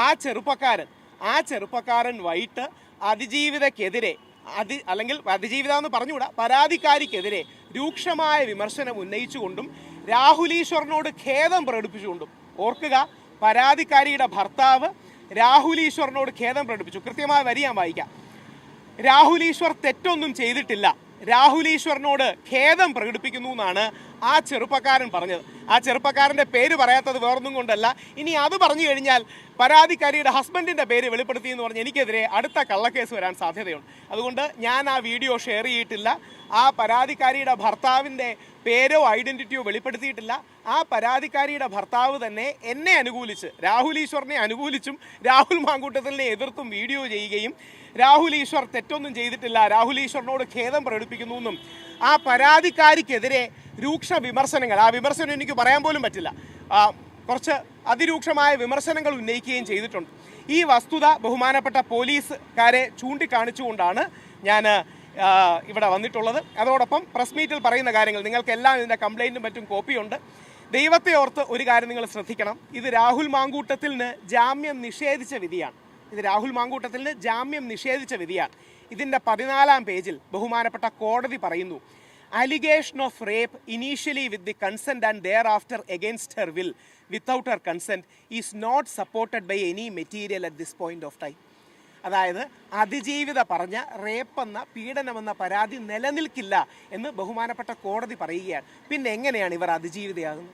ആ ചെറുപ്പക്കാരൻ വൈകിട്ട് അതിജീവിതക്കെതിരെ അല്ലെങ്കിൽ അതിജീവിത എന്ന് പറഞ്ഞുകൂടാ, പരാതിക്കാരിക്കെതിരെ രൂക്ഷമായ വിമർശനം ഉന്നയിച്ചുകൊണ്ടും രാഹുൽ ഈശ്വറിനോട് ഖേദം പ്രകടിപ്പിച്ചുകൊണ്ടും, ഓർക്കുക, പരാതിക്കാരിയുടെ ഭർത്താവ് രാഹുൽ ഈശ്വറിനോട് ഖേദം പ്രകടിപ്പിച്ചു. കൃത്യമായ വരി ഞാൻ വായിക്കാം. രാഹുൽ ഈശ്വർ തെറ്റൊന്നും ചെയ്തിട്ടില്ല, രാഹുൽ ഈശ്വറിനോട് ഖേദം പ്രകടിപ്പിക്കുന്നു എന്നാണ് ആ ചെറുപ്പക്കാരൻ പറഞ്ഞത്. ആ ചെറുപ്പക്കാരൻ്റെ പേര് പറയാത്തത് വേറൊന്നും കൊണ്ടല്ല, ഇനി അത് പറഞ്ഞു കഴിഞ്ഞാൽ പരാതിക്കാരിയുടെ ഹസ്ബൻഡിൻ്റെ പേര് വെളിപ്പെടുത്തി എന്ന് പറഞ്ഞ് എനിക്കെതിരെ അടുത്ത കള്ളക്കേസ് വരാൻ സാധ്യതയുണ്ട്. അതുകൊണ്ട് ഞാൻ ആ വീഡിയോ ഷെയർ ചെയ്തിട്ടില്ല. ആ പരാതിക്കാരിയുടെ ഭർത്താവിൻ്റെ പേരോ ഐഡൻറ്റിറ്റിയോ വെളിപ്പെടുത്തിയിട്ടില്ല. ആ പരാതിക്കാരിയുടെ ഭർത്താവ് തന്നെ എന്നെ അനുകൂലിച്ച്, രാഹുൽ ഈശ്വറിനെ അനുകൂലിച്ചും രാഹുൽ മാങ്കൂട്ടത്തിലിനെ എതിർത്തും വീഡിയോ ചെയ്യുകയും രാഹുൽ ഈശ്വർ തെറ്റൊന്നും ചെയ്തിട്ടില്ല, രാഹുൽ ഈശ്വറിനോട് ഖേദം പ്രകടിപ്പിക്കുന്നു എന്നും ആ പരാതിക്കാരിക്കെതിരെ രൂക്ഷ വിമർശനങ്ങൾ, ആ വിമർശനം എനിക്ക് പറയാൻ പോലും പറ്റില്ല, കുറച്ച് അതിരൂക്ഷമായ വിമർശനങ്ങൾ ഉന്നയിക്കുകയും ചെയ്തിട്ടുണ്ട്. ഈ വസ്തുത ബഹുമാനപ്പെട്ട പോലീസുകാരെ ചൂണ്ടിക്കാണിച്ചുകൊണ്ടാണ് ഞാൻ ഇവിടെ വന്നിട്ടുള്ളത്. അതോടൊപ്പം പ്രസ് മീറ്റിൽ പറയുന്ന കാര്യങ്ങൾ നിങ്ങൾക്കെല്ലാം ഇതിൻ്റെ കംപ്ലയിൻറ്റും മറ്റും കോപ്പിയുണ്ട്. ദൈവത്തെ ഓർത്ത് ഒരു കാര്യം നിങ്ങൾ ശ്രദ്ധിക്കണം, ഇത് രാഹുൽ മാങ്കൂട്ടത്തിന് ജാമ്യം നിഷേധിച്ച വിധിയാണ്. ഇതിൻ്റെ 14-ാം പേജിൽ ബഹുമാനപ്പെട്ട കോടതി പറയുന്നു, allegation of rape initially with the consent and thereafter against her will without her consent is not supported by any material at this point of time. അതായത് അതിജീവിത പറഞ്ഞ റേപ്പെന്ന പീഡനമെന്ന പരാതി നിലനിൽക്കില്ല എന്ന് ബഹുമാനപ്പെട്ട കോടതി പറയുകയാണ്. പിന്നെ എങ്ങനെയാണ് ഇവർ അതിജീവിതയാകുന്നത്?